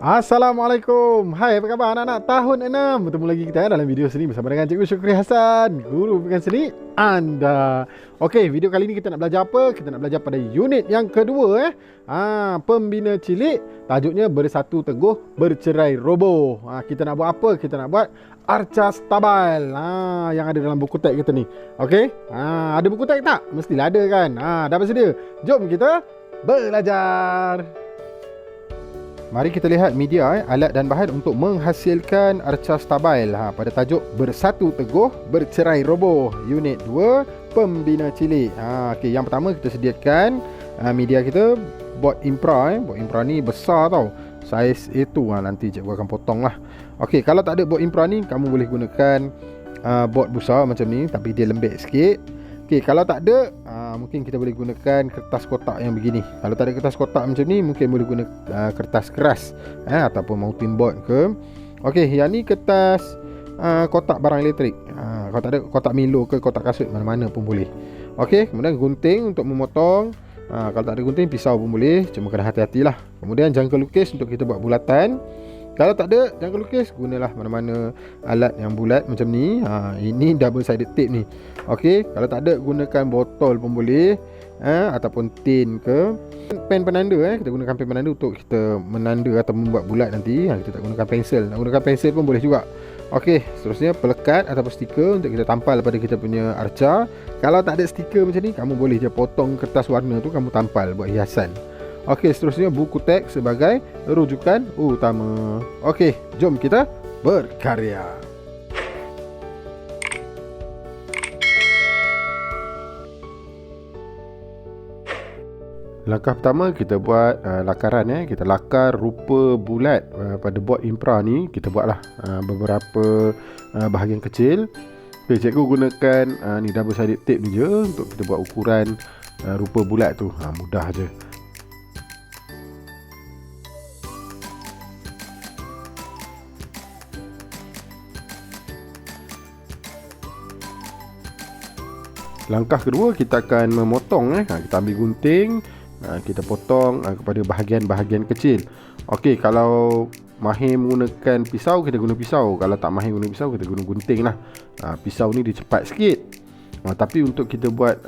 Assalamualaikum. Hai, apa khabar anak-anak tahun 6? Bertemu lagi kita dalam video seni bersama dengan Cikgu Syukri Hasan, guru bimbingan seni anda. Okey, video kali ini kita nak belajar apa? Kita nak belajar pada unit yang kedua pembina cilik. Tajuknya Bersatu Teguh Bercerai Roboh. Kita nak buat apa? Kita nak buat arca stabile. Yang ada dalam buku teks kita ni. Okey? Ada buku teks tak? Mestilah ada kan? Dah bersedia? Jom kita belajar. Mari kita lihat media, alat dan bahan untuk menghasilkan arca stabile pada tajuk Bersatu Teguh Bercerai Roboh, Unit 2, Pembina Cilik. Okay, yang pertama kita sediakan media kita, board Impra. Board Impra ni besar tau, saiz A2. Nanti cikgu akan potong lah. Okay, kalau tak ada board Impra ni, kamu boleh gunakan board besar macam ni, tapi dia lembek sikit. Okay, kalau tak ada, mungkin kita boleh gunakan kertas kotak yang begini. Kalau tak ada kertas kotak macam ni, mungkin boleh guna kertas keras ataupun mountain board ke. Okey, yang ni kertas kotak barang elektrik. Kalau tak ada kotak Milo ke kotak kasut, mana-mana pun boleh. Okey, kemudian gunting untuk memotong. Kalau tak ada gunting, pisau pun boleh, cuma kena hati-hatilah. Kemudian jangka lukis untuk kita buat bulatan. Kalau tak ada jangka lukis, gunalah mana-mana alat yang bulat macam ni. Ini double sided tape ni. Okey, kalau tak ada, gunakan botol pun boleh, ataupun tin ke. Pen penanda, kita gunakan pen penanda untuk kita menanda atau membuat bulat nanti. Kita tak gunakan pensel. Nak gunakan pensel pun boleh juga. Okey, seterusnya pelekat ataupun stiker untuk kita tampal pada kita punya arca. Kalau tak ada stiker macam ni, kamu boleh je potong kertas warna tu, kamu tampal buat hiasan. Okey, seterusnya buku teks sebagai rujukan utama. Okey, jom kita berkarya. Langkah pertama kita buat lakaran. Kita lakar rupa bulat pada board Impra ni. Kita buatlah beberapa bahagian kecil. Okay, cikgu gunakan ni double sided tape ni je untuk kita buat ukuran rupa bulat tu. Mudah je. Langkah kedua, kita akan memotong. Kita ambil gunting, kita potong kepada bahagian-bahagian kecil. Okey, kalau mahir menggunakan pisau, kita guna pisau. Kalau tak mahir guna pisau, kita guna gunting lah. Pisau ni dia cepat sikit. Tapi untuk kita buat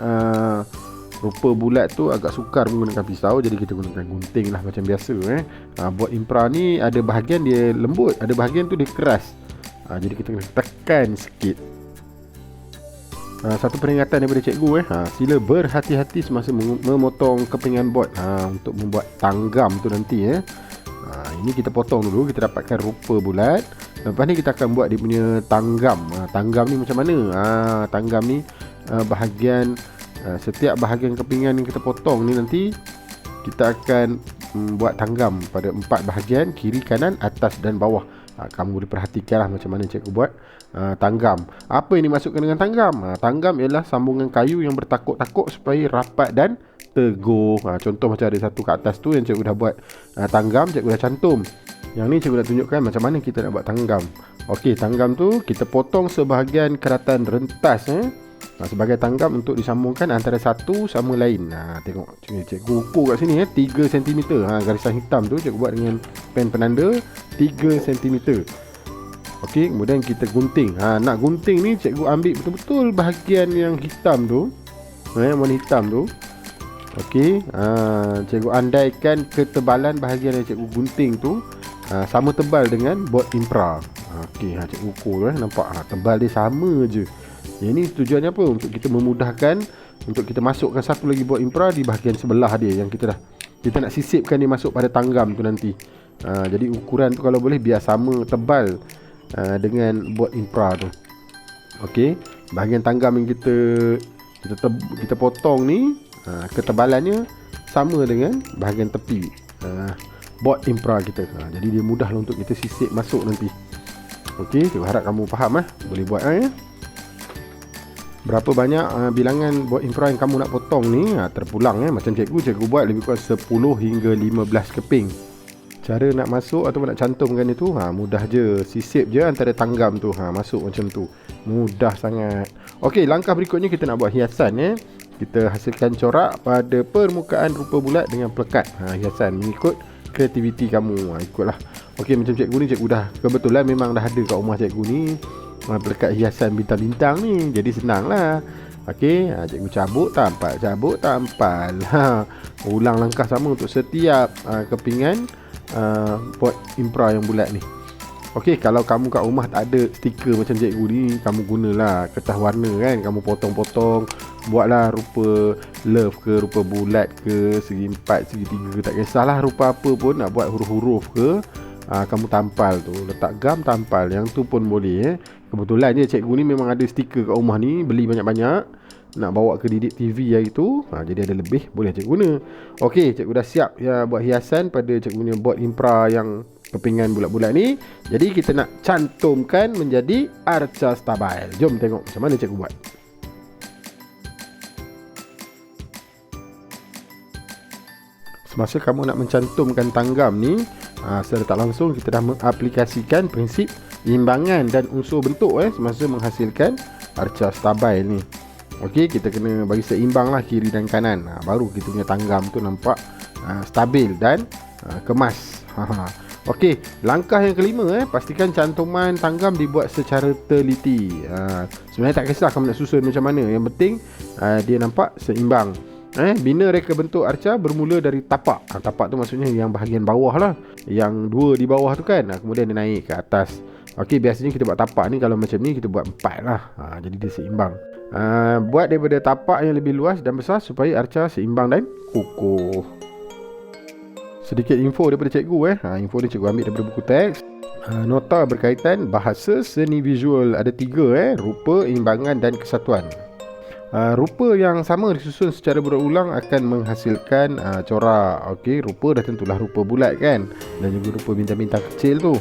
rupa bulat tu agak sukar menggunakan pisau, jadi kita gunakan gunting lah macam biasa. Buat Impra ni ada bahagian dia lembut, ada bahagian tu dia keras. Jadi kita kena tekan sikit. Satu peringatan daripada cikgu, sila berhati-hati semasa memotong kepingan board untuk membuat tanggam tu nanti. Ini kita potong dulu, kita dapatkan rupa bulat. Lepas ni kita akan buat dia punya tanggam. Tanggam ni macam mana? Tanggam ni bahagian setiap bahagian kepingan yang kita potong ni nanti kita akan buat tanggam pada 4 bahagian, kiri, kanan, atas dan bawah. Kamu boleh perhatikanlah macam mana cikgu buat tanggam. Apa yang dimasukkan dengan tanggam? Tanggam ialah sambungan kayu yang bertakuk-takuk supaya rapat dan teguh. Contoh macam ada satu kat atas tu yang cikgu dah buat tanggam, cikgu dah cantum. Yang ni cikgu dah tunjukkan macam mana kita nak buat tanggam. Okey, tanggam tu kita potong sebahagian keratan rentas sebagai tanggam untuk disambungkan antara satu sama lain. Tengok cikgu ukur kat sini 3 cm. Garisan hitam tu cikgu buat dengan pen penanda 3 cm. Okey, kemudian kita gunting. Nak gunting ni cikgu ambil betul-betul bahagian yang hitam tu, yang warna hitam tu. Okey, cikgu andaikan ketebalan bahagian yang cikgu gunting tu sama tebal dengan board Impra. Okey, cikgu ukur nampak tebal dia sama je. Yang ni tujuannya apa? Untuk kita memudahkan untuk kita masukkan satu lagi board Impra di bahagian sebelah dia yang kita nak sisipkan dia masuk pada tanggam tu nanti. Jadi ukuran tu kalau boleh biar sama tebal dengan board Impra tu. Okey, bahagian tanggam yang kita potong ni ketebalannya sama dengan bahagian tepi board Impra kita. Jadi dia mudahlah untuk kita sisip masuk nanti. Okey, saya harap kamu faham boleh buat berapa banyak bilangan board Impra yang kamu nak potong ni terpulang macam cikgu buat lebih kurang 10 hingga 15 keping. Cara nak masuk ataupun nak cantumkan itu mudah je, sisip je antara tanggam tu, masuk macam tu, mudah sangat. Okey, langkah berikutnya kita nak buat hiasan. Kita hasilkan corak pada permukaan rupa bulat dengan pelekat hiasan mengikut kreativiti kamu. Ikutlah. Okey, macam cikgu ni, cikgu dah kebetulan memang dah ada kat rumah cikgu ni pelekat hiasan bintang-bintang ni. Jadi senang lah. Okey, cikgu cabut tampal. Ulang langkah sama untuk setiap kepingan buat impra yang bulat ni. Okey, kalau kamu kat rumah tak ada stiker macam cikgu ni, kamu gunalah kertas warna kan. Kamu potong-potong, buatlah rupa love ke, rupa bulat ke, segi empat, segi tiga, tak kisahlah rupa apa pun. Nak buat huruf-huruf ke, kamu tampal tu, letak gam tampal, yang tu pun boleh. Kebetulan je cikgu ni memang ada stiker kat rumah ni, beli banyak-banyak, nak bawa ke didik TV hari tu. Jadi ada lebih, boleh cikgu guna. Okey, cikgu dah siap buat hiasan pada cikgu punya board impra yang kepingan bulat-bulat ni. Jadi kita nak cantumkan menjadi arca stabil. Jom tengok macam mana cikgu buat. Semasa kamu nak mencantumkan tanggam ni, secara tak langsung kita dah mengaplikasikan prinsip imbangan dan unsur bentuk semasa menghasilkan arca stabil ni. Okey, kita kena bagi seimbang lah kiri dan kanan. Baru kita punya tanggam tu nampak stabil dan kemas. Okey, langkah yang kelima, pastikan cantuman tanggam dibuat secara teliti. Sebenarnya tak kisah kamu nak susun macam mana, yang penting dia nampak seimbang. Bina reka bentuk arca bermula dari tapak. Tapak tu maksudnya yang bahagian bawah lah, yang dua di bawah tu kan, kemudian dia naik ke atas. Okey, biasanya kita buat tapak ni, kalau macam ni kita buat 4 lah. Jadi dia seimbang. Buat daripada tapak yang lebih luas dan besar supaya arca seimbang dan kukuh. Sedikit info daripada cikgu. Info ni cikgu ambil daripada buku teks. Nota berkaitan bahasa seni visual ada 3, rupa, imbangan dan kesatuan. Rupa yang sama disusun secara berulang akan menghasilkan corak. Okey, rupa dah tentulah rupa bulat kan, dan juga rupa bintang-bintang kecil tu.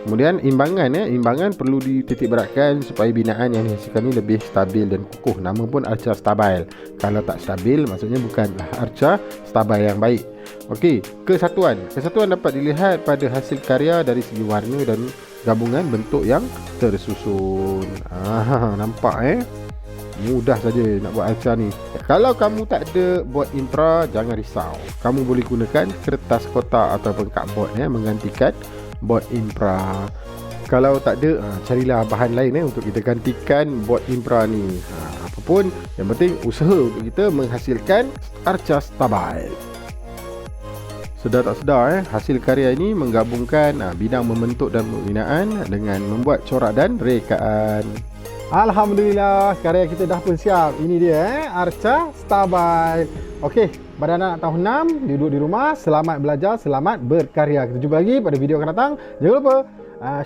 Kemudian imbangan, imbangan perlu dititik beratkan supaya binaan yang dihasilkan ni lebih stabil dan kukuh. Nama pun arca stabil. Kalau tak stabil, maksudnya bukanlah arca stabil yang baik. Okey, kesatuan. Kesatuan dapat dilihat pada hasil karya dari segi warna dan gabungan bentuk yang tersusun. Nampak mudah saja nak buat arca ni. Kalau kamu tak ada board impra, jangan risau. Kamu boleh gunakan kertas kotak ataupun cardboard menggantikan board impra. Kalau tak ada, carilah bahan lain untuk kita gantikan board impra ni. Apapun, yang penting usaha untuk kita menghasilkan arca stabil. Sedar tak sedar, hasil karya ini menggabungkan bidang membentuk dan pembinaan dengan membuat corak dan rekaan. Alhamdulillah, karya kita dah pun siap. Ini dia arca stabil. Okey, pada anak tahun 6 duduk di rumah, selamat belajar, selamat berkarya. Kita jumpa lagi pada video akan datang. Jangan lupa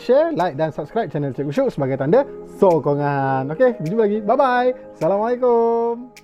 share, like dan subscribe channel Cikgu Syuk sebagai tanda sokongan. Okey, kita jumpa lagi. Bye bye. Assalamualaikum.